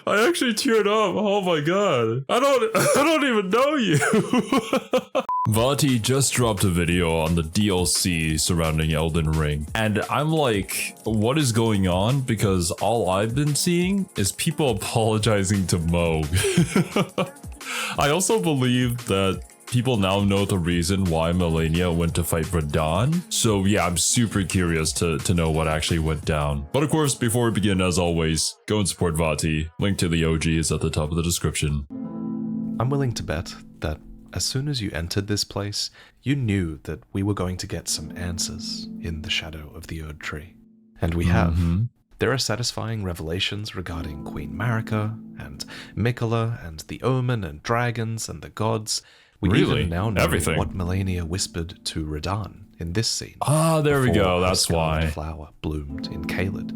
I actually teared up. Oh my god. I don't even know you. Vaati just dropped a video on the DLC surrounding Elden Ring. And I'm like, what is going on? Because all I've been seeing is people apologizing to Mo. I also believe that people now know the reason why Malenia went to fight Radahn. So yeah, I'm super curious to know what actually went down. But of course, before we begin, as always, go and support Vaati. Link to the OG is at the top of the description. I'm willing to bet that as soon as you entered this place, you knew that we were going to get some answers in the shadow of the Erdtree. And we have. There are satisfying revelations regarding Queen Marika, and Miquella, and the Omen, and dragons, and the gods. We even now know what Malenia whispered to Radahn in this scene. Ah, there we go, that's why. The flower bloomed in Caelid.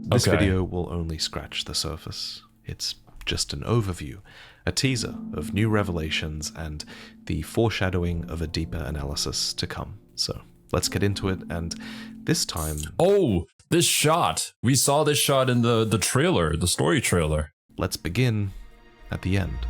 This video will only scratch the surface. It's just an overview, a teaser of new revelations, and the foreshadowing of a deeper analysis to come. So let's get into it, and this time... Oh, this shot! We saw this shot in the trailer, the story trailer. Let's begin at the end.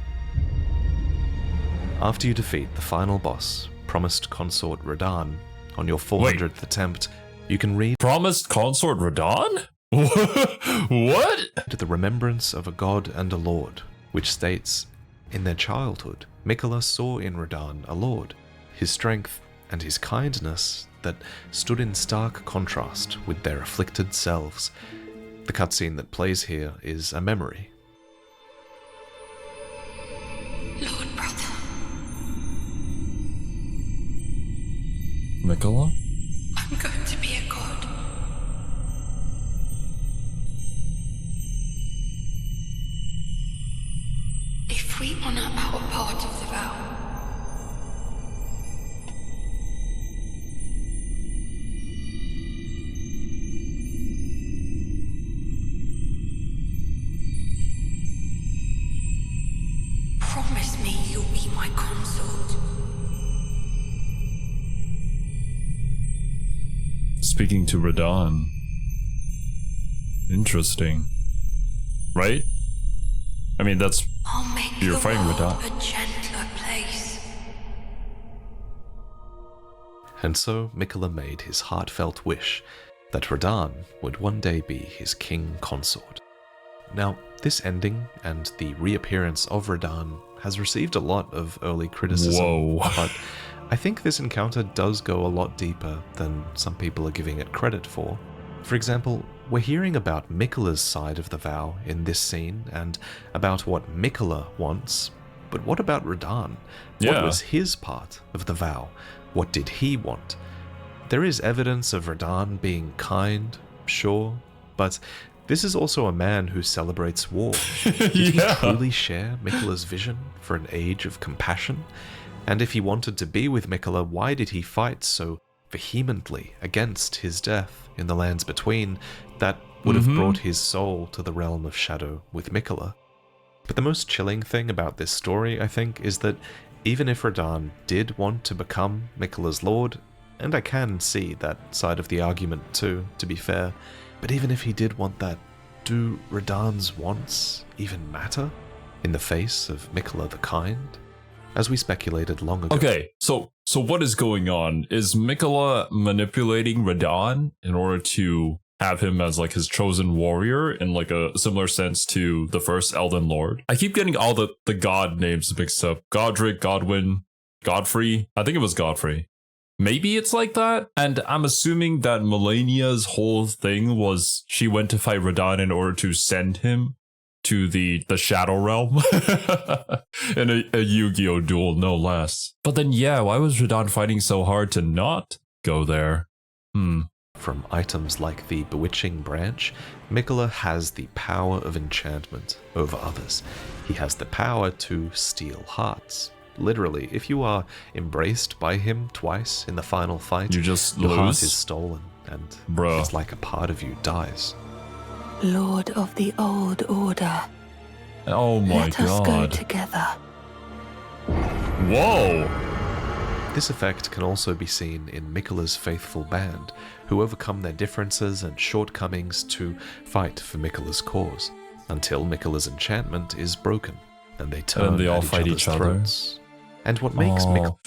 After you defeat the final boss, Promised Consort Radahn, on your 400th attempt, you can read... Promised Consort Radahn? What? To the remembrance of a god and a lord, which states, in their childhood, Miquella saw in Radahn a lord, his strength and his kindness that stood in stark contrast with their afflicted selves. The cutscene that plays here is a memory. Lord brother. Miquella? I'm going to be a god. If we honor our part of the vow, promise me you'll be my consort. Speaking to Radahn. Interesting. Right? I mean, that's... I'll make You're the fighting world Radahn. a gentler place. And so Miquella made his heartfelt wish that Radahn would one day be his king consort. Now, this ending and the reappearance of Radahn has received a lot of early criticism. Whoa. But I think this encounter does go a lot deeper than some people are giving it credit for. For example, we're hearing about Miquella's side of the vow in this scene and about what Miquella wants, but what about Radahn? What was his part of the vow? What did he want? There is evidence of Radahn being kind, sure, but this is also a man who celebrates war. Did he truly share Miquella's vision for an age of compassion? And if he wanted to be with Miquella, why did he fight so vehemently against his death in the lands between that would have brought his soul to the realm of shadow with Miquella? But the most chilling thing about this story, I think, is that even if Radahn did want to become Miquella's lord, and I can see that side of the argument too, to be fair, but even if he did want that, do Radahn's wants even matter in the face of Miquella the Kind? As we speculated long ago. Okay, so what is going on? Is Miquella manipulating Radahn in order to have him as like his chosen warrior in like a similar sense to the first Elden Lord? I keep getting all the god names mixed up. Godric, Godwin, Godfrey. I think it was Godfrey. Maybe it's like that. And I'm assuming that Malenia's whole thing was she went to fight Radahn in order to send him to the Shadow Realm in a Yu-Gi-Oh duel, no less. But then, yeah, why was Radahn fighting so hard to not go there? From items like the Bewitching Branch, Miquella has the power of enchantment over others. He has the power to steal hearts. Literally, if you are embraced by him twice in the final fight, you just your lose. Heart is stolen, and it's like a part of you dies. Lord of the Old Order. Oh my god. Let us go together. Whoa! This effect can also be seen in Miquella's faithful band, who overcome their differences and shortcomings to fight for Miquella's cause. until Miquella's enchantment is broken, and they turn And they all at fight each other. throats. And what makes Miquella...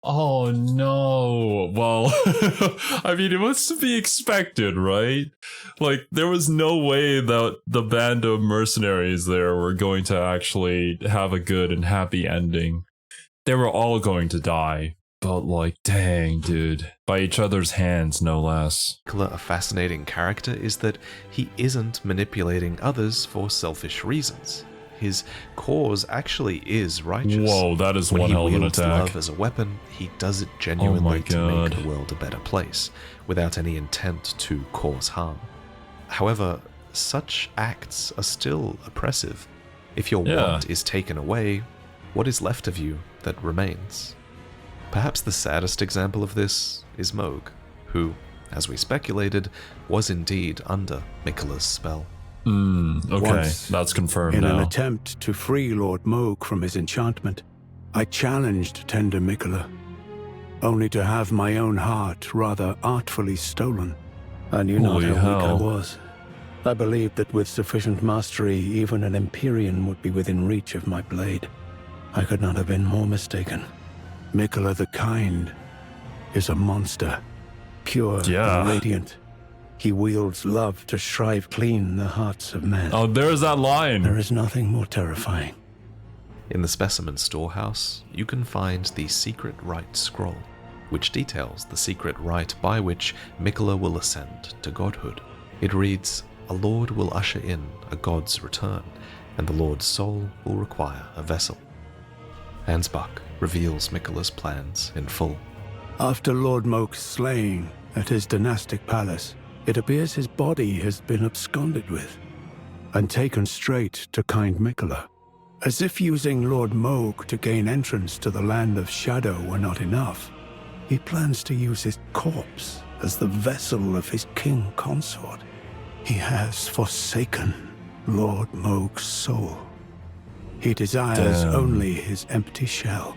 Oh no. Well, I mean, it was to be expected, right? Like, there was no way that the band of mercenaries there were going to actually have a good and happy ending. They were all going to die. But, like, dang, dude. By each other's hands, no less. A fascinating character is that he isn't manipulating others for selfish reasons. His cause actually is righteous. Whoa, that is when one hell of an wields attack. love as a weapon, he does it genuinely to God. make the world a better place, without any intent to cause harm. However, such acts are still oppressive. If your want is taken away, what is left of you that remains? Perhaps the saddest example of this is Moog, who, as we speculated, was indeed under Miquella's spell. Okay, Once, that's confirmed in now. an attempt to free Lord Moog from his enchantment, I challenged tender Miquella, only to have my own heart rather artfully stolen. I knew not Holy how weak I hell. was. I believed that with sufficient mastery, even an Empyrean would be within reach of my blade. I could not have been more mistaken. Miquella the Kind is a monster, pure and radiant. He wields love to shrive clean the hearts of men. Oh, there's that line. There is nothing more terrifying. In the specimen storehouse, you can find the secret rite scroll, which details the secret rite by which Miquella will ascend to godhood. It reads, "A lord will usher in a god's return, and the lord's soul will require a vessel." Ansbach reveals Miquella's plans in full. After Lord Moog's slaying at his dynastic palace, it appears his body has been absconded with and taken straight to kind Miquella. As if using Lord Moog to gain entrance to the land of shadow were not enough, he plans to use his corpse as the vessel of his king consort. He has forsaken Lord Moog's soul. He desires only his empty shell.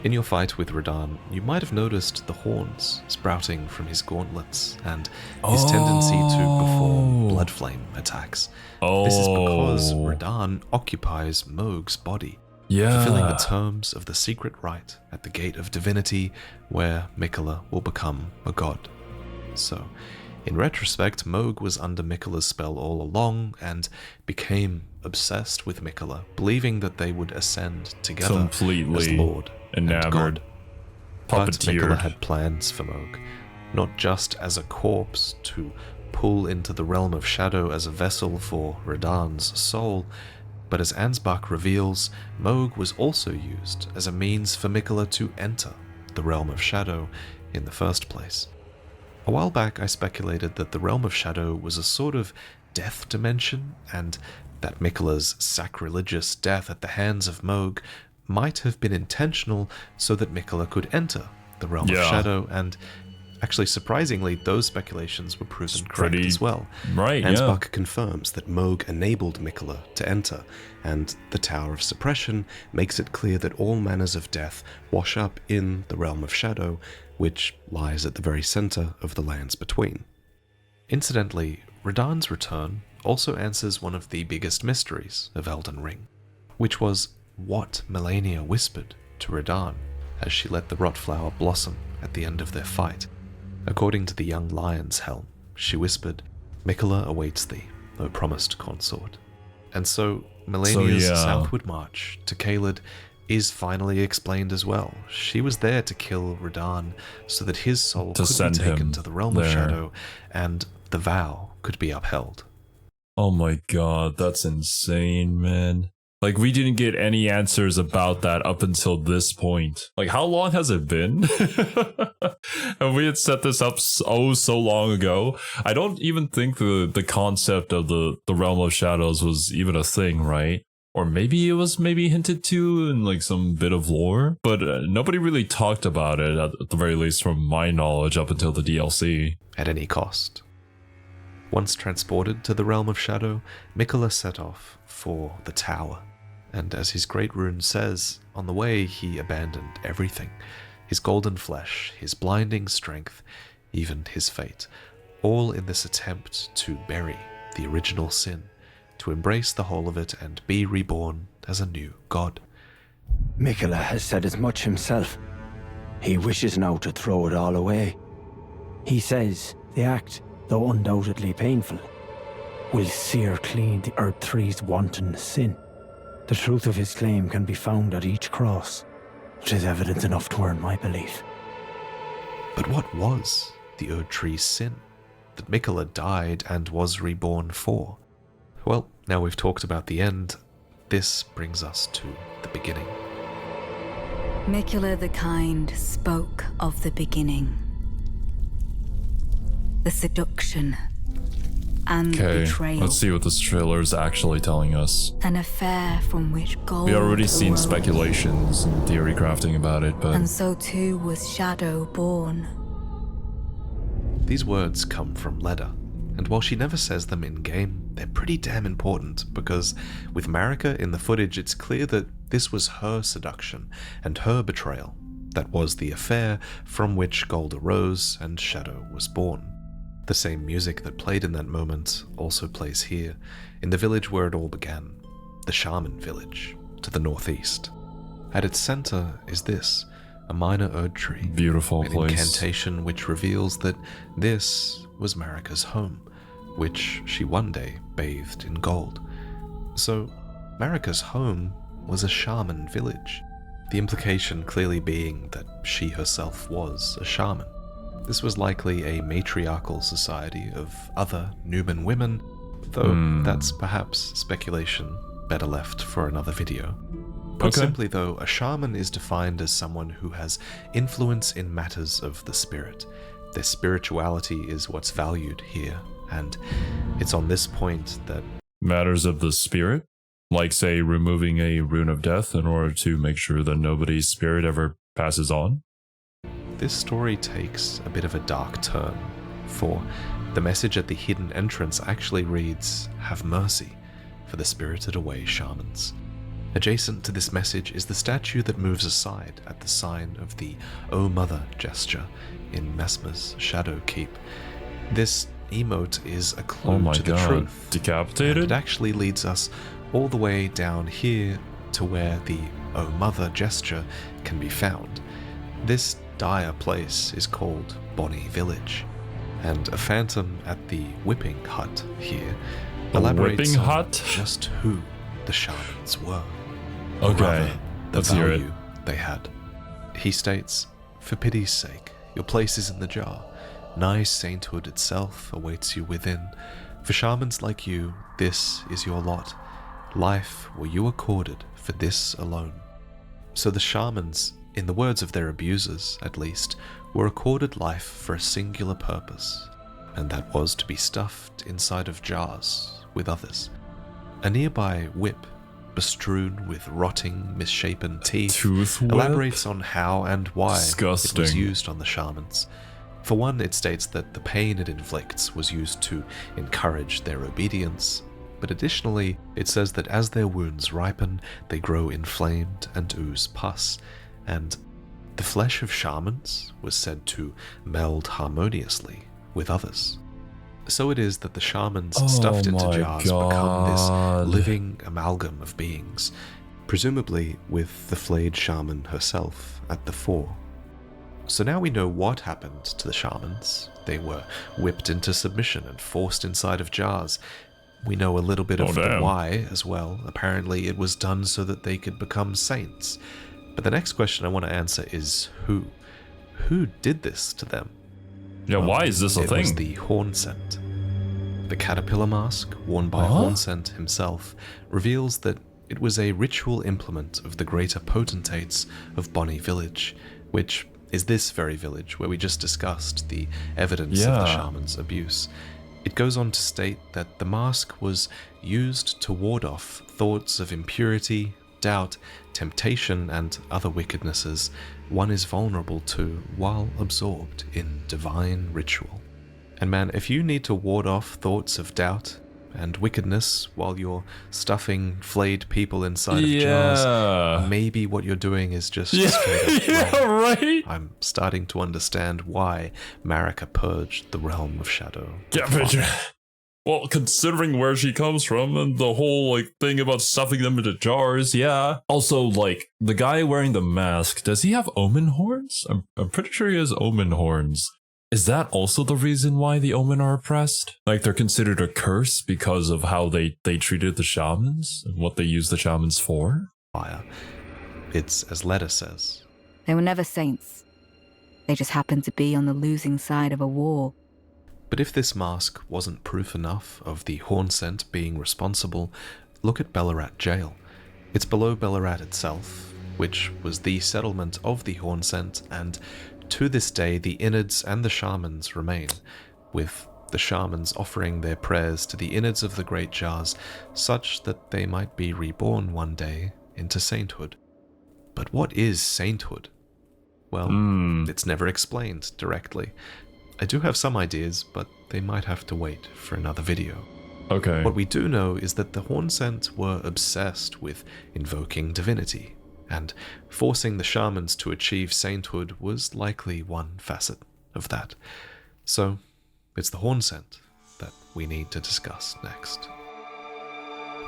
In your fight with Radahn, you might have noticed the horns sprouting from his gauntlets and his tendency to perform blood flame attacks. This is because Radahn occupies Moog's body, fulfilling the terms of the secret rite at the Gate of Divinity, where Miquella will become a god. So, in retrospect, Moog was under Miquella's spell all along and became obsessed with Miquella, believing that they would ascend together Completely as Lord and enamored. God. But Puppeteered. Miquella had plans for Moog, not just as a corpse to pull into the realm of shadow as a vessel for Radahn's soul, but as Ansbach reveals, Moog was also used as a means for Miquella to enter the realm of shadow in the first place. A while back I speculated that the realm of shadow was a sort of death dimension, and that Miquella's sacrilegious death at the hands of Moog might have been intentional so that Miquella could enter the realm of shadow, and actually surprisingly those speculations were proven correct as well. Right, Ansbach confirms that Moog enabled Miquella to enter, and the Tower of Suppression makes it clear that all manners of death wash up in the realm of shadow, which lies at the very center of the lands between. Incidentally, Radahn's return also answers one of the biggest mysteries of Elden Ring, which was what Melania whispered to Radahn as she let the Rotflower blossom at the end of their fight. According to the young lion's helm, she whispered, "Miquella awaits thee, O promised consort." And so Melania's southward march to Caelid is finally explained as well. She was there to kill Radahn so that his soul could be taken to the realm of shadow and the vow could be upheld. Oh my god, that's insane, man. Like, we didn't get any answers about that up until this point. Like, how long has it been? And we had set this up so long ago. I don't even think the concept of the Realm of Shadows was even a thing, right? Or maybe it was hinted to in like some bit of lore, but nobody really talked about it, at the very least from my knowledge, up until the DLC. At any cost. Once transported to the Realm of Shadow, Miquella set off for the tower, and as his great rune says, on the way he abandoned everything. His golden flesh, his blinding strength, even his fate, all in this attempt to bury the original sin, to embrace the whole of it and be reborn as a new god. Mikola has said as much himself. He wishes now to throw it all away. He says the act, though undoubtedly painful, will sear clean the Erdtree's wanton sin. The truth of his claim can be found at each cross, which is evidence enough to earn my belief. But what was the Erdtree's sin that Mikola died and was reborn for? Well, now we've talked about the end, this brings us to the beginning. Mikola the Kind spoke of the beginning. The seduction and betrayal. Let's see what this trailer is actually telling us. An affair from which gold We already seen arose. speculations and theory crafting about it, but And so too was Shadow born. These words come from Leda, and while she never says them in-game, they're pretty damn important, because with Marika in the footage, it's clear that this was her seduction and her betrayal. That was the affair from which gold arose and Shadow was born. The same music that played in that moment also plays here, in the village where it all began, the Shaman village, to the northeast. At its center is this, a minor Erdtree. beautiful An place. incantation which reveals that this was Marika's home, which she one day bathed in gold. So, Marika's home was a shaman village, the implication clearly being that she herself was a shaman. This was likely a matriarchal society of other Numen women, though that's perhaps speculation better left for another video. Put simply though, a shaman is defined as someone who has influence in matters of the spirit. Their spirituality is what's valued here, and it's on this point that Matters of the spirit? Like, say, removing a rune of death in order to make sure that nobody's spirit ever passes on? this story takes a bit of a dark turn, for the message at the hidden entrance actually reads, "Have mercy for the spirited away shamans." Adjacent to this message is the statue that moves aside at the sign of the "O Mother" gesture in Mesmer's Shadow Keep. This emote is a clue Oh my to the god, truth. And decapitated? it actually leads us all the way down here to where the "O Mother" gesture can be found. This dire place is called Bonnie Village, and a phantom at the whipping hut here The elaborates whipping on hut? just who the shamans were. Or Okay, rather, the let's hear it. value they had. He states, "For pity's sake, your place is in the jar. Nigh sainthood itself awaits you within. For shamans like you, this is your lot. Life were you accorded for this alone." So the shamans, in the words of their abusers at least, were accorded life for a singular purpose, and that was to be stuffed inside of jars with others. A nearby whip, bestrewn with rotting, misshapen teeth, Tooth whip? elaborates on how and why it was Disgusting. used on the shamans. For one, it states that the pain it inflicts was used to encourage their obedience, but additionally, it says that as their wounds ripen, they grow inflamed and ooze pus, and the flesh of shamans was said to meld harmoniously with others. So it is that the shamans stuffed into my jars God. become this living amalgam of beings, presumably with the flayed shaman herself at the fore. So now we know what happened to the shamans. They were whipped into submission and forced inside of jars. We know a little bit of the damn. why as well. Apparently it was done so that they could become saints. But the next question I want to answer is who? Who did this to them? Yeah, why is this a It was thing? the Hornsent. The caterpillar mask, worn by Huh? Hornsent himself, reveals that it was a ritual implement of the greater potentates of Bonnie Village, which is this very village where we just discussed the evidence of the Yeah. shaman's abuse. It goes on to state that the mask was used to ward off thoughts of impurity, doubt, temptation, and other wickednesses one is vulnerable to while absorbed in divine ritual. And man, if you need to ward off thoughts of doubt and wickedness while you're stuffing flayed people inside of jars, maybe what you're doing is just straight up wrong. right? I'm starting to understand why Marika purged the realm of shadow. Yeah, but Well, considering where she comes from and the whole, like, thing about stuffing them into jars, yeah. Also, like, the guy wearing the mask, does he have omen horns? I'm pretty sure he has omen horns. Is that also the reason why the omen are oppressed? Like, they're considered a curse because of how they treated the shamans and what they used the shamans for? Fire. It's as Letta says. They were never saints. They just happened to be on the losing side of a war. But if this mask wasn't proof enough of the horn scent being responsible, look at Ballarat Jail. It's below Ballarat itself, which was the settlement of the horn scent, and to this day the innards and the shamans remain, with the shamans offering their prayers to the innards of the great jars, such that they might be reborn one day into sainthood. But what is sainthood? Well, it's never explained directly. I do have some ideas, but they might have to wait for another video. Okay. What we do know is that the Hornsent were obsessed with invoking divinity, and forcing the shamans to achieve sainthood was likely one facet of that. So, it's the Hornsent that we need to discuss next.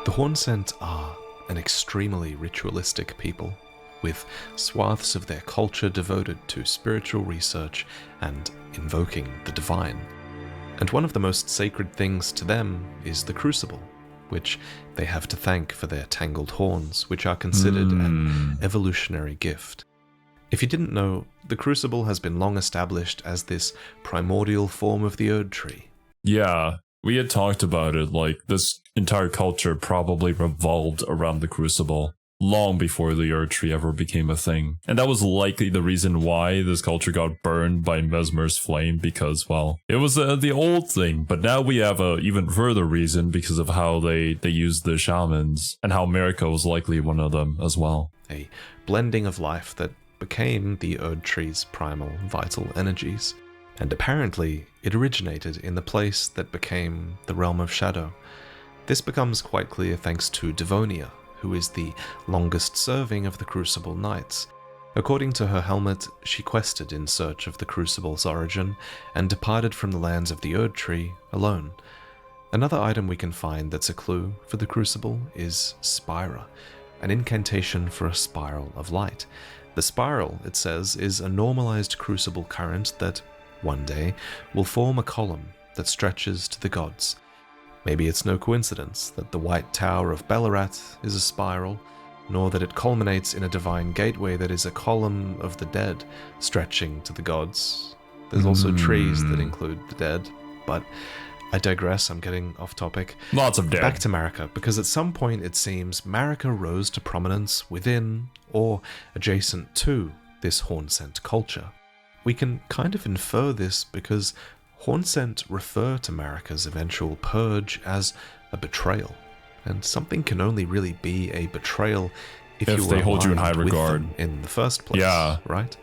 The Hornsent are an extremely ritualistic people, with swaths of their culture devoted to spiritual research and invoking the divine. And one of the most sacred things to them is the crucible, which they have to thank for their tangled horns, which are considered an evolutionary gift. If you didn't know, the crucible has been long established as this primordial form of the Erdtree. Yeah, we had talked about it, like, this entire culture probably revolved around the crucible long before the Erdtree ever became a thing. And that was likely the reason why this culture got burned by Mesmer's flame, because, well, it was the old thing. But now we have a even further reason because of how they used the shamans, and how America was likely one of them as well. A blending of life that became the Erdtree's primal vital energies. And apparently, it originated in the place that became the Realm of Shadow. This becomes quite clear thanks to Devonia, who is the longest serving of the Crucible Knights. According to her helmet, she quested in search of the Crucible's origin, and departed from the lands of the Erdtree alone. Another item we can find that's a clue for the Crucible is Spira, an incantation for a spiral of light. The spiral, it says, is a normalized Crucible current that, one day, will form a column that stretches to the gods. Maybe it's no coincidence that the White Tower of Ballarat is a spiral, nor that it culminates in a divine gateway that is a column of the dead stretching to the gods. There's also trees that include the dead, but I digress, I'm getting off topic. Lots of dead. Back to Marika, because at some point it seems Marika rose to prominence within or adjacent to this Hornsent culture. We can kind of infer this because Hornsent refer to Marika's eventual purge as a betrayal, and something can only really be a betrayal if you they hold you in high regard in the first place, yeah, right?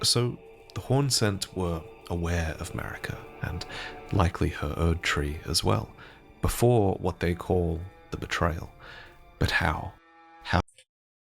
So the Hornsent were aware of Marika, and likely her Erdtree as well, before what they call the betrayal. But how?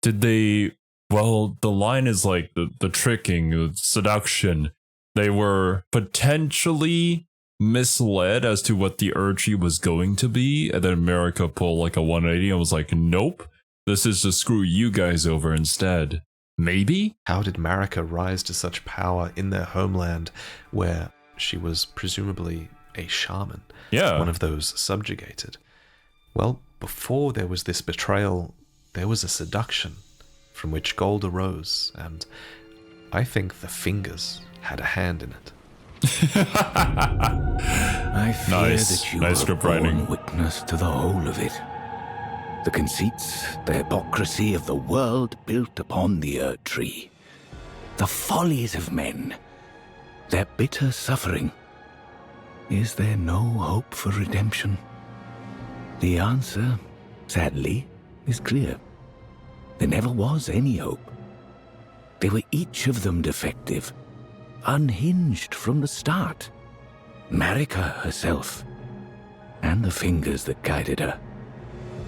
Did they... Well, the line is like the tricking, the seduction. They were potentially misled as to what the Erdtree was going to be, and then Marika pulled like a 180 and was like, nope, this is to screw you guys over instead. Maybe? How did Marika rise to such power in their homeland where she was presumably a shaman? Yeah. One of those subjugated. Well, before there was this betrayal, there was a seduction from which gold arose, and I think the fingers had a hand in it. I fear that you nice have script borne writing. witness to the whole of it. The conceits, the hypocrisy of the world built upon the Erdtree. The follies of men. Their bitter suffering. Is there no hope for redemption? The answer, sadly, is clear. There never was any hope. They were each of them defective, unhinged from the start. Marika herself, and the fingers that guided her.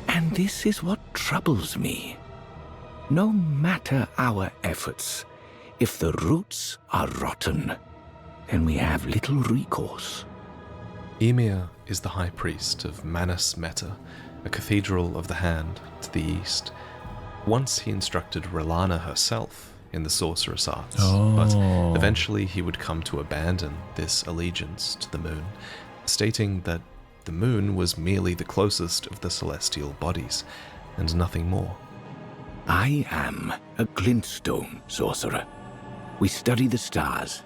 And this is what troubles me. No matter our efforts, if the roots are rotten, then we have little recourse. Ymir is the High Priest of Manus Meta, a cathedral of the hand to the east. Once he instructed Relana herself in the sorceress arts, but eventually he would come to abandon this allegiance to the moon, stating that the moon was merely the closest of the celestial bodies, and nothing more. I am a glintstone sorcerer. We study the stars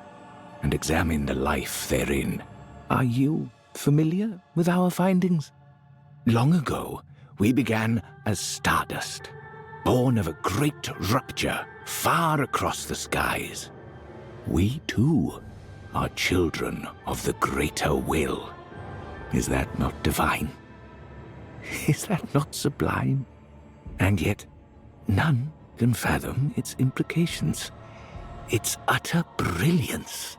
and examine the life therein. Are you familiar with our findings? Long ago, we began as stardust, born of a great rupture far across the skies. We, too, are children of the greater will. Is that not divine? Is that not sublime? And yet, none can fathom its implications, its utter brilliance.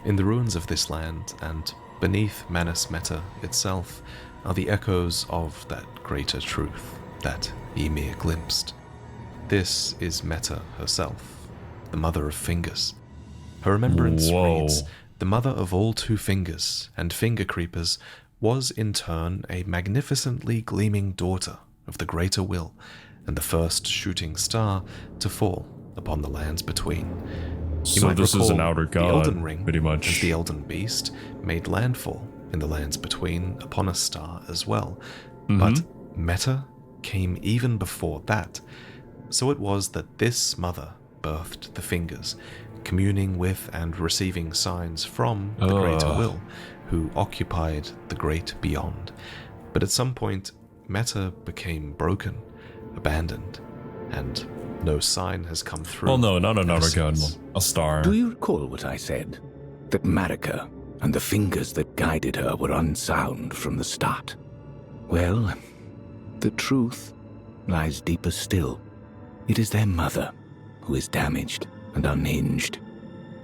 In the ruins of this land, and beneath Manus Meta itself, are the echoes of that greater truth that Ymir glimpsed. This is Meta herself, the mother of fingers. Her remembrance reads, the mother of all two fingers and finger creepers was in turn a magnificently gleaming daughter of the greater will, and the first shooting star to fall upon the lands between. So this is an outer god, the Elden Ring, pretty much. and the Elden Beast made landfall in the lands between upon a star as well. But Meta came even before that. So it was that this mother birthed the fingers, communing with and receiving signs from the greater will, who occupied the great beyond. But at some point, Meta became broken, abandoned, and no sign has come through. Well, no, not an outer god, a star. Do you recall what I said? That Marika and the fingers that guided her were unsound from the start. Well, the truth lies deeper still. It is their mother who is damaged and unhinged.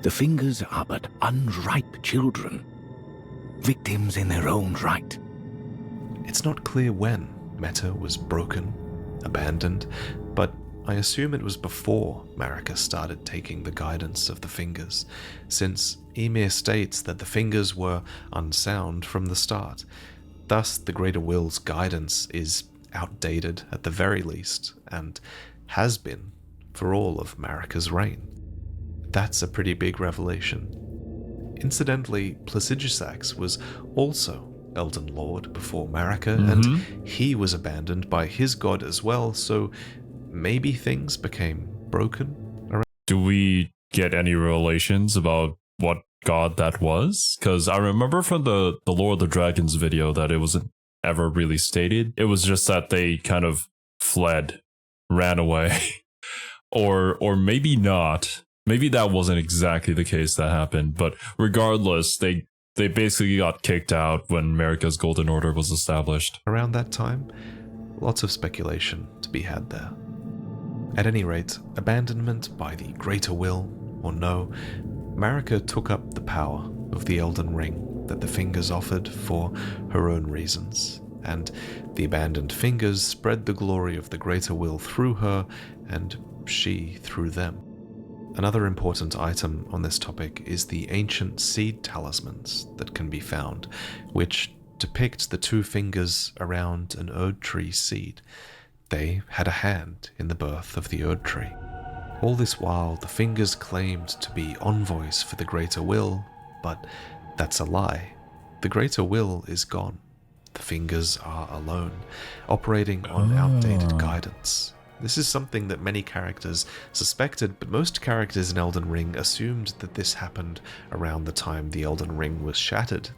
The fingers are but unripe children, victims in their own right. It's not clear when Meta was broken, abandoned, but I assume it was before Marika started taking the guidance of the fingers, since Ymir states that the fingers were unsound from the start. Thus, the Greater Will's guidance is outdated at the very least, and has been for all of Marika's reign. That's a pretty big revelation. Incidentally, Placidusax was also Elden Lord before Marika, and he was abandoned by his god as well, so maybe things became broken around. Do we get any revelations about what god that was? Because I remember from the Lord of the Dragons video that it wasn't ever really stated. It was just that they kind of fled, ran away, or maybe not. Maybe that wasn't exactly the case that happened, but regardless, they basically got kicked out when Marika's Golden Order was established. Around that time, lots of speculation to be had there. At any rate, abandonment by the Greater Will or no, Marika took up the power of the Elden Ring that the fingers offered for her own reasons, and the abandoned fingers spread the glory of the Greater Will through her, and she through them. Another important item on this topic is the ancient seed talismans that can be found, which depict the two fingers around an Erdtree seed. They had a hand in the birth of the Erdtree. All this while, the fingers claimed to be envoys for the Greater Will, but that's a lie. The Greater Will is gone. The fingers are alone, operating on outdated guidance. This is something that many characters suspected, but most characters in Elden Ring assumed that this happened around the time the Elden Ring was shattered.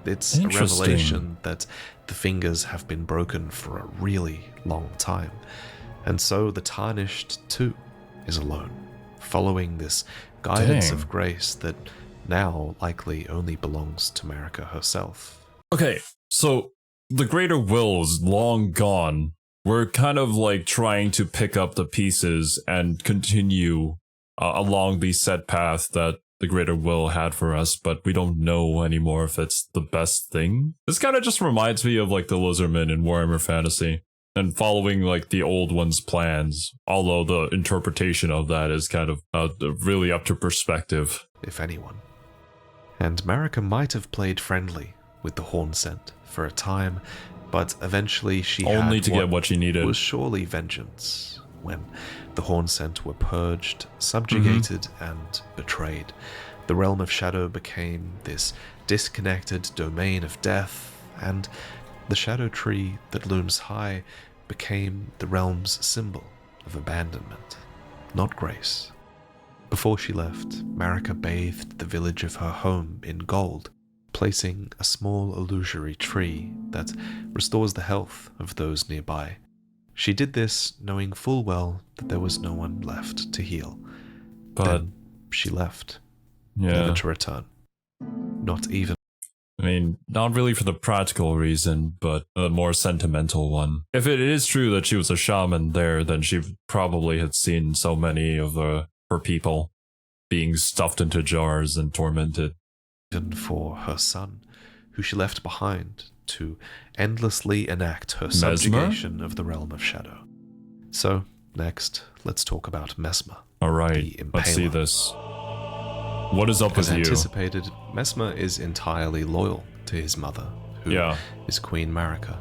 It's a revelation that the fingers have been broken for a really long time, and so the Tarnished too is alone, following this guidance of grace that now likely only belongs to Marika herself. Okay, so the Greater Will is long gone. We're kind of like trying to pick up the pieces and continue along the set path that the Greater Will had for us, but we don't know anymore if it's the best thing. This kind of just reminds me of like the Lizardmen in Warhammer Fantasy and following like the old one's plans, although the interpretation of that is kind of really up to perspective. If anyone. And Marika might have played friendly with the horn scent for a time, but eventually she Only had to get what she needed. was surely vengeance, when the horn scent were purged, subjugated, and betrayed. The realm of shadow became this disconnected domain of death, and the shadow tree that looms high became the realm's symbol of abandonment, not grace. Before she left, Marika bathed the village of her home in gold, placing a small illusory tree that restores the health of those nearby. She did this knowing full well that there was no one left to heal. But then she left, never to return. Not even. I mean, not really for the practical reason, but a more sentimental one. If it is true that she was a shaman there, then she probably had seen so many of her people being stuffed into jars and tormented. Even for her son, who she left behind to endlessly enact her subjugation of the realm of shadow. So, next, let's talk about Mesmer. Alright, let's see this. What is up with you? As anticipated, Mesmer is entirely loyal to his mother, who is Queen Marika.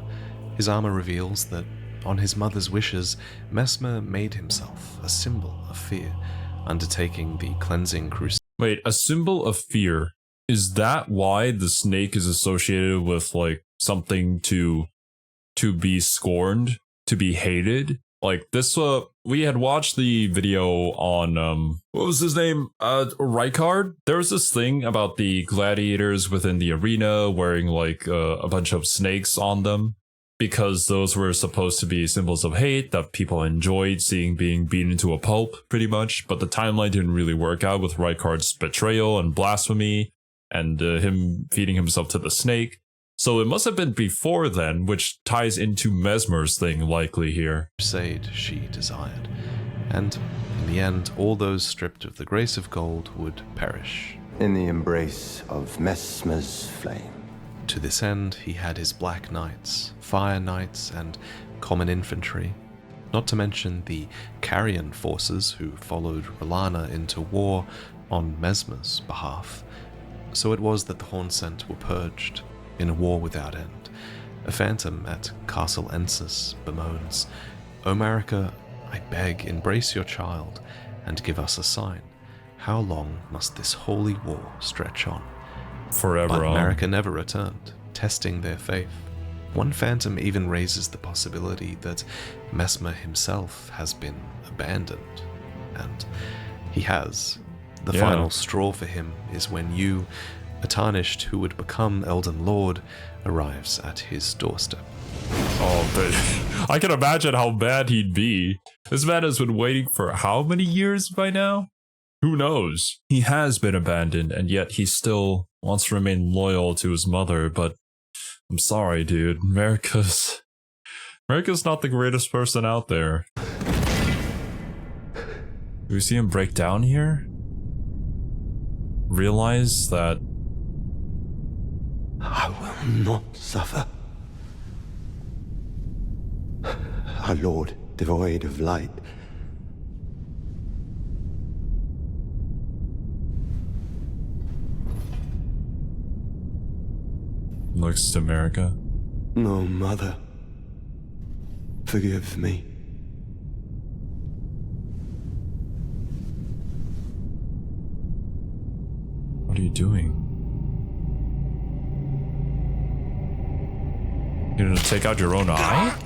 His armor reveals that, on his mother's wishes, Mesmer made himself a symbol of fear, undertaking the cleansing crusade. Wait, a symbol of fear? Is that why the snake is associated with, like, something to be scorned, to be hated? Like, this, we had watched the video on, what was his name? Rykard? There was this thing about the gladiators within the arena wearing, like, a bunch of snakes on them, because those were supposed to be symbols of hate that people enjoyed seeing being beaten to a pulp, pretty much, but the timeline didn't really work out with Rykard's betrayal and blasphemy, and him feeding himself to the snake. So it must have been before then, which ties into Mesmer's thing likely here. Crusade she desired, and in the end, all those stripped of the grace of gold would perish. In the embrace of Mesmer's flame. To this end, he had his Black Knights, Fire Knights, and common infantry, not to mention the Carrion forces who followed R'hllana into war on Mesmer's behalf. So it was that the Hornsent were purged, in a war without end. A phantom at Castle Ensis bemoans, "O Marika, I beg, embrace your child, and give us a sign. How long must this holy war stretch on?" Forever but on. Marika never returned, testing their faith. One phantom even raises the possibility that Mesmer himself has been abandoned. And he has. The final straw for him is when you, a tarnished who would become Elden Lord, arrives at his doorstep. Oh, but I can imagine how bad he'd be. This man has been waiting for how many years by now? Who knows? He has been abandoned, and yet he still wants to remain loyal to his mother, but I'm sorry, dude. Marika's not the greatest person out there. Do we see him break down here? Realize that I will not suffer. A lord devoid of light. looks to Marika. No, mother. Forgive me. What are you doing? You're gonna take out your own eye?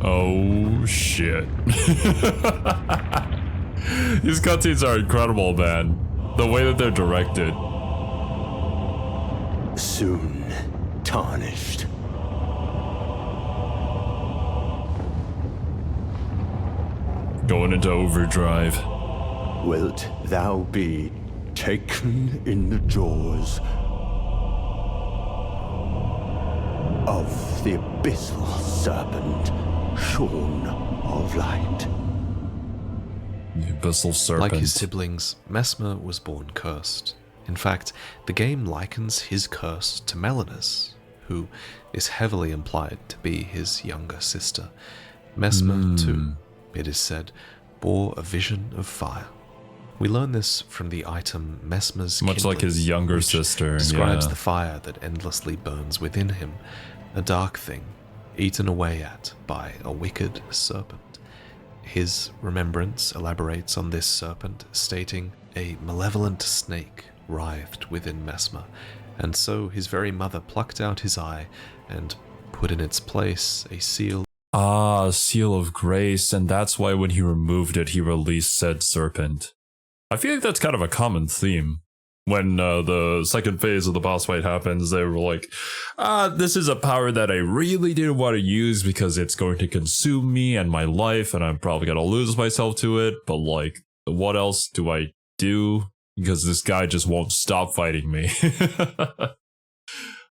Oh shit. These cutscenes are incredible, man. The way that they're directed. Soon tarnished. Going into overdrive. Wilt thou be taken in the jaws of the abyssal serpent, shorn of light. The abyssal serpent. Like his siblings, Messmer was born cursed. In fact, the game likens his curse to Melena's, who is heavily implied to be his younger sister. Messmer, too, it is said, bore a vision of fire. We learn this from the item Messmer's Much like his younger sister, describes yeah. the fire that endlessly burns within him, a dark thing, eaten away at by a wicked serpent. His remembrance elaborates on this serpent, stating, a malevolent snake writhed within Messmer, and so his very mother plucked out his eye and put in its place a seal. Ah, seal of grace, and that's why when he removed it, he released said serpent. I feel like that's kind of a common theme. When the second phase of the boss fight happens, they were like, this is a power that I really didn't want to use because it's going to consume me and my life, and I'm probably going to lose myself to it, but like, what else do I do? Because this guy just won't stop fighting me.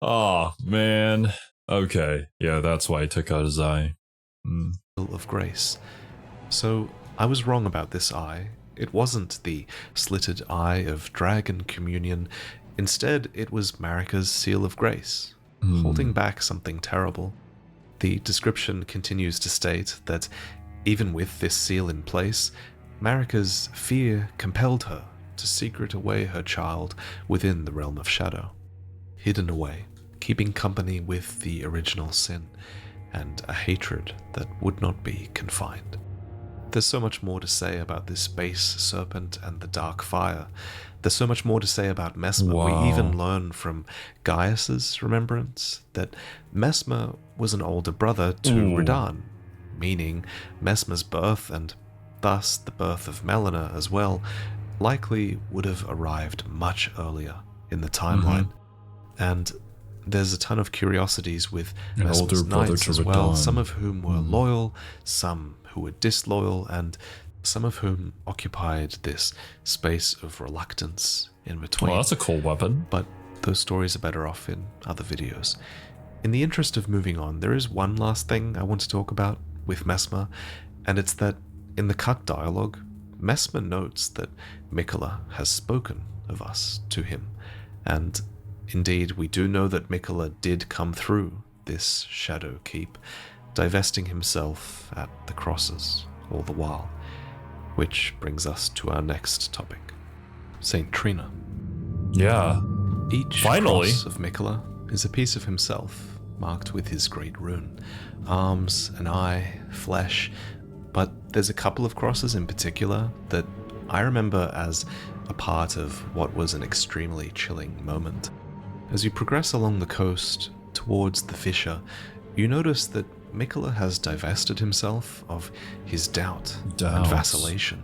Oh, man. Okay, yeah, that's why I took out his eye. Of grace. So I was wrong about this eye. It wasn't the slitted eye of dragon communion. Instead, it was Marika's seal of grace, holding back something terrible. The description continues to state that even with this seal in place, Marika's fear compelled her to secret away her child within the realm of shadow, hidden away, keeping company with the original sin, and a hatred that would not be confined. There's so much more to say about this base serpent and the dark fire. There's so much more to say about Messmer. Wow. We even learn from Gaius's remembrance that Messmer was an older brother to Radahn, meaning Messmer's birth, and thus the birth of Melina as well, likely would have arrived much earlier in the timeline. And there's a ton of curiosities with Messmer's knights as well, some of whom were loyal, some who were disloyal, and some of whom occupied this space of reluctance in between. Well, that's a cool weapon. But those stories are better off in other videos. In the interest of moving on, there is one last thing I want to talk about with Messmer, and it's that in the cut dialogue, Messmer notes that Miquella has spoken of us to him, and indeed we do know that Miquella did come through this shadow keep, divesting himself at the crosses all the while, which brings us to our next topic, Saint Trina. Yeah. Each Finally. cross of Miquella is a piece of himself, marked with his great rune, arms, an eye, flesh, but there's a couple of crosses in particular that I remember as a part of what was an extremely chilling moment. As you progress along the coast towards the fissure, you notice that Miquella has divested himself of his doubt and vacillation.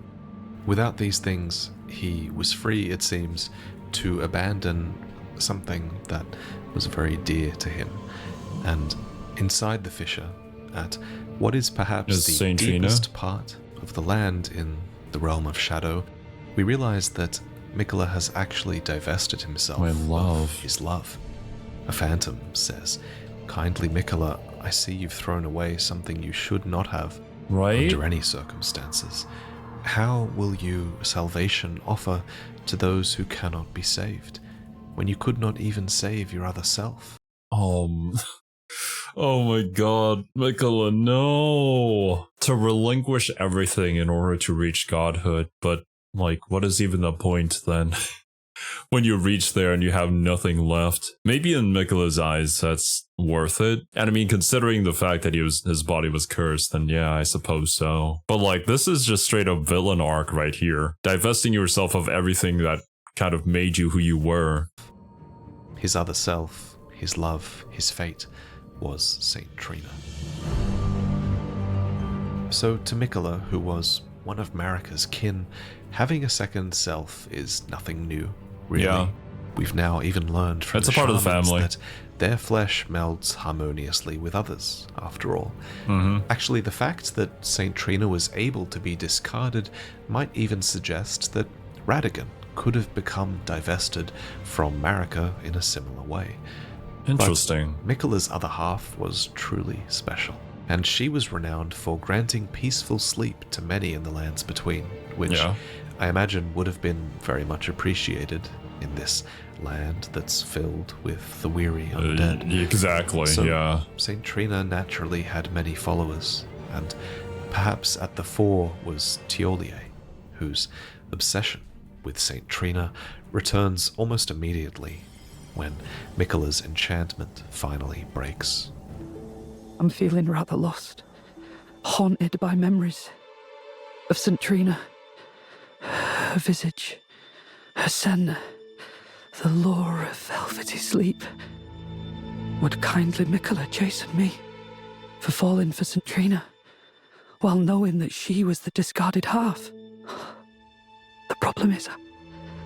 Without these things, he was free, it seems, to abandon something that was very dear to him. And inside the fissure, at what is perhaps the Saint Trina? deepest part of the land in the realm of shadow, we realize that Miquella has actually divested himself of his love. A phantom says, "Kindly Miquella, I see you've thrown away something you should not have, Right? under any circumstances. How will you salvation offer to those who cannot be saved, when you could not even save your other self?" Oh my god, Miquella, no! To relinquish everything in order to reach godhood, but, like, what is even the point then? When you reach there and you have nothing left. Maybe in Miquella's eyes, that's worth it. And I mean, considering the fact that his body was cursed, then yeah, I suppose so. But like, this is just straight up villain arc right here. Divesting yourself of everything that kind of made you who you were. His other self, his love, his fate, was Saint Trina. So to Miquella, who was one of Marika's kin, having a second self is nothing new, really. Yeah. We've now even learned from It's a part of the shamans family. that their flesh melds harmoniously with others, after all. Actually, the fact that Saint Trina was able to be discarded might even suggest that Radigan could have become divested from Marika in a similar way. Interesting. But Miquella's other half was truly special, and she was renowned for granting peaceful sleep to many in the lands between, which I imagine would have been very much appreciated in this land that's filled with the weary undead. Exactly, so Saint Trina naturally had many followers, and perhaps at the fore was Tiolier, whose obsession with Saint Trina returns almost immediately when Miquella's enchantment finally breaks. I'm feeling rather lost, haunted by memories of St. Trina, her visage, her scent, the lure of velvety sleep. Would kindly Miquella chasten me for falling for St. Trina, while knowing that she was the discarded half? The problem is,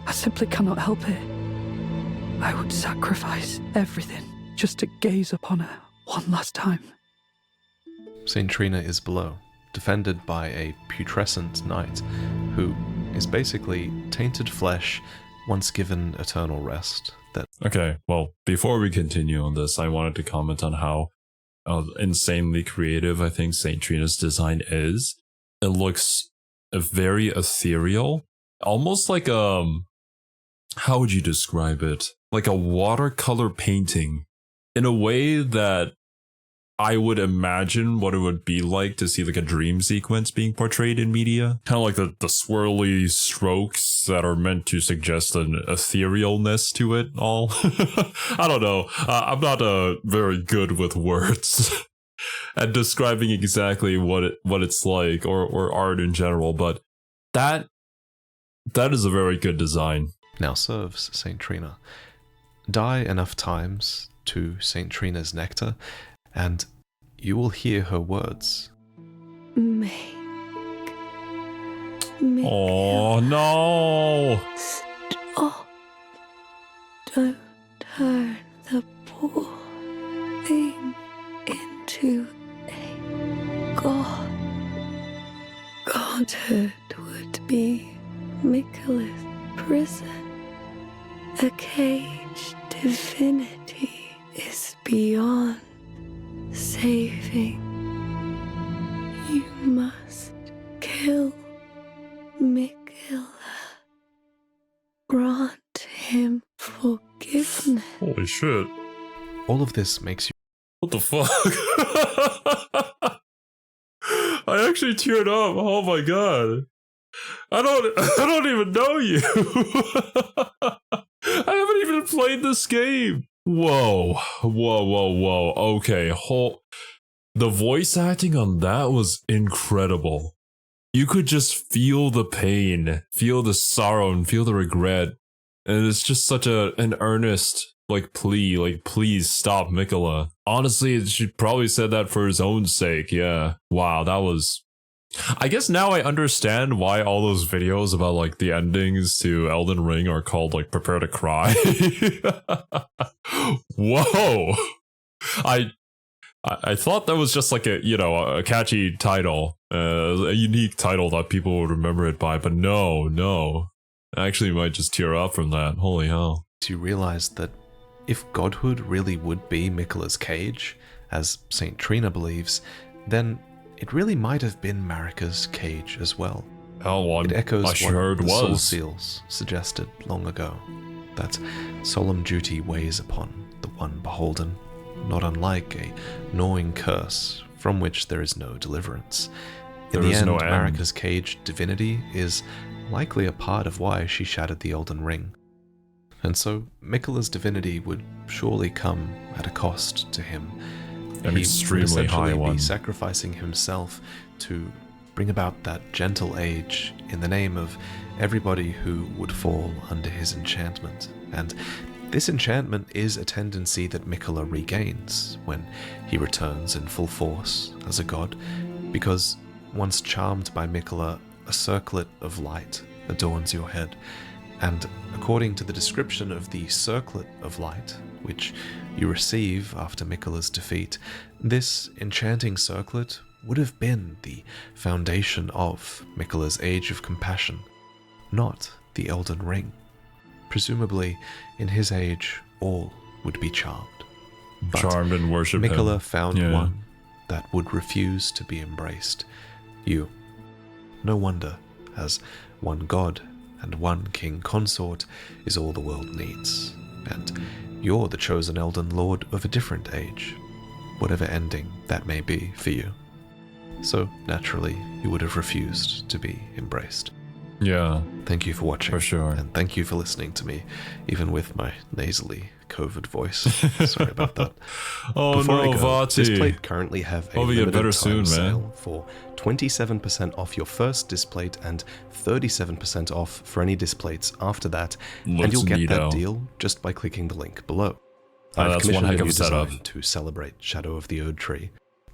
I simply cannot help it. I would sacrifice everything just to gaze upon her one last time. Saint Trina is below, defended by a putrescent knight, who is basically tainted flesh once given eternal rest. Okay, well, before we continue on this, I wanted to comment on how insanely creative I think Saint Trina's design is. It looks very ethereal, almost like how would you describe it? Like a watercolor painting, in a way that I would imagine what it would be like to see like a dream sequence being portrayed in media. Kind of like the swirly strokes that are meant to suggest an etherealness to it all. I don't know. I'm not very good with words at describing exactly what it's like or art in general, but that is a very good design. Now serves Saint Trina. Die enough times to Saint Trina's nectar, and you will hear her words. Oh no! Stop. Don't turn the poor thing into a god. Godhood would be Miquella's prison. A cage divinity is beyond saving. You must kill Miquella. Grant him forgiveness. Holy shit. All of this makes you... What the fuck? I actually teared up. Oh my god. I don't even know you. I haven't even played this game. Whoa. Okay, the voice acting on that was incredible. You could just feel the pain, feel the sorrow, and feel the regret. And it's just such an earnest plea, please stop Miquella. Honestly, she probably said that for his own sake, yeah. Wow, that was... I guess now I understand why all those videos about the endings to Elden Ring are called Prepare to Cry. Whoa. I thought that was just a catchy title, a unique title that people would remember it by, but no. I actually might just tear up from that. Holy hell. You realize that if godhood really would be Miquella's cage, as Saint Trina believes, then it really might have been Marika's cage as well. Hell, it echoes what the was. Soul Seals suggested long ago, that solemn duty weighs upon the one beholden, not unlike a gnawing curse from which there is no deliverance. In the end, Marika's cage divinity is likely a part of why she shattered the Elden Ring. And so Miquella's divinity would surely come at a cost to him. An extremely high one. Be sacrificing himself to bring about that gentle age in the name of everybody who would fall under his enchantment. And this enchantment is a tendency that Miquella regains when he returns in full force as a god, because once charmed by Miquella, a circlet of light adorns your head. And according to the description of the circlet of light, which you receive after Miquella's defeat, this enchanting circlet would have been the foundation of Miquella's Age of Compassion, not the Elden Ring. Presumably, in his age, all would be charmed. But Charmed and worship him. Miquella found Yeah. one that would refuse to be embraced. You. No wonder, as one god and one king consort is all the world needs. And you're the chosen Elden Lord of a different age, whatever ending that may be for you. So, naturally, you would have refused to be embraced. Yeah, Thank you for watching. for sure. And thank you for listening to me, even with my nasally COVID voice. Sorry about that. Oh Before I no, go, Vaati. Displate currently have a Hope you get limited better time soon, sale man. for 27% off your first Displate and 37% off for any Displates after that, and Looks you'll get neato. that deal just by clicking the link below. Oh, I've that's one commissioned heck a of new a setup. design to celebrate Shadow of the Erdtree.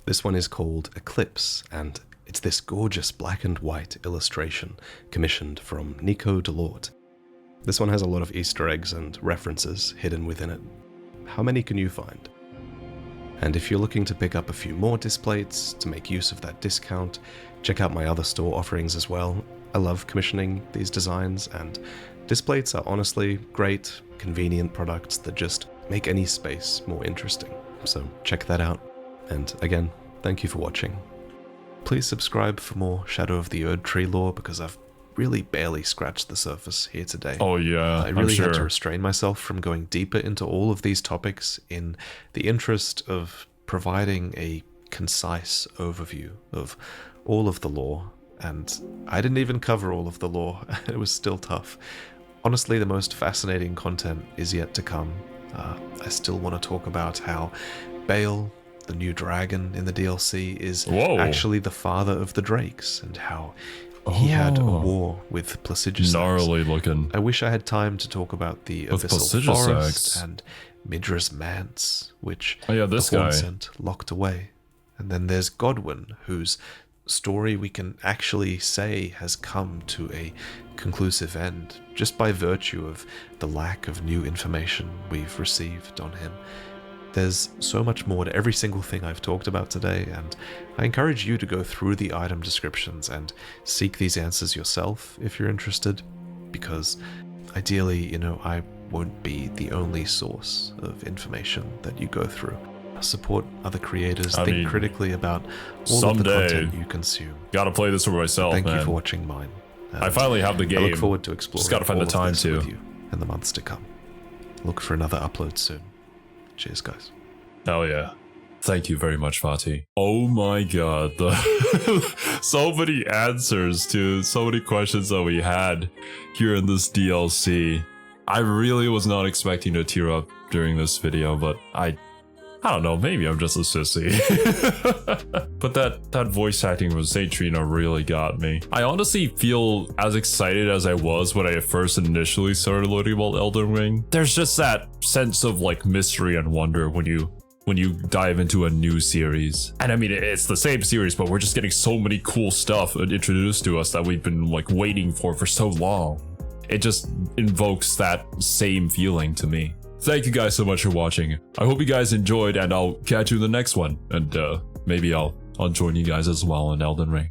This one is called Eclipse, and it's this gorgeous black and white illustration commissioned from Nico Delort. This one has a lot of Easter eggs and references hidden within it. How many can you find? And if you're looking to pick up a few more Displates to make use of that discount, check out my other store offerings as well. I love commissioning these designs, and Displates are honestly great, convenient products that just make any space more interesting. So check that out. And again, thank you for watching. Please subscribe for more Shadow of the Erdtree lore, because I've really barely scratched the surface here today. Oh yeah, I really I'm had to sure. restrain myself from going deeper into all of these topics in the interest of providing a concise overview of all of the lore, and I didn't even cover all of the lore. It was still tough. Honestly, the most fascinating content is yet to come. I still want to talk about how Bale, the new dragon in the DLC, is Whoa. actually the father of the Drakes, and how he had a Oh. war with Placidusax. Gnarly looking. I wish I had time to talk about the With Abyssal Placidusax. Forest and Midra's Manse, which Oh yeah, this the guy. Horn Scent locked away. And then there's Godwin, whose story we can actually say has come to a conclusive end, just by virtue of the lack of new information we've received on him. There's so much more to every single thing I've talked about today, and I encourage you to go through the item descriptions and seek these answers yourself if you're interested, because ideally, I won't be the only source of information that you go through. Support other creators, I think mean, critically about all of the someday, content you consume. Gotta play this for myself, Thank man. you for watching mine. I finally have the I game. look forward to exploring Just gotta find all the of time this to. with you in the months to come. Look for another upload soon. Cheers, guys. Hell yeah. Thank you very much, Vaati. Oh my god. So many answers to so many questions that we had here in this DLC. I really was not expecting to tear up during this video, but I don't know, maybe I'm just a sissy. But that voice acting from Saint Trina really got me. I honestly feel as excited as I was when I first initially started learning about Elden Ring. There's just that sense of like mystery and wonder when you dive into a new series. And I mean, it's the same series, but we're just getting so many cool stuff introduced to us that we've been like waiting for so long. It just invokes that same feeling to me. Thank you guys so much for watching. I hope you guys enjoyed, and I'll catch you in the next one. And maybe I'll join you guys as well in Elden Ring.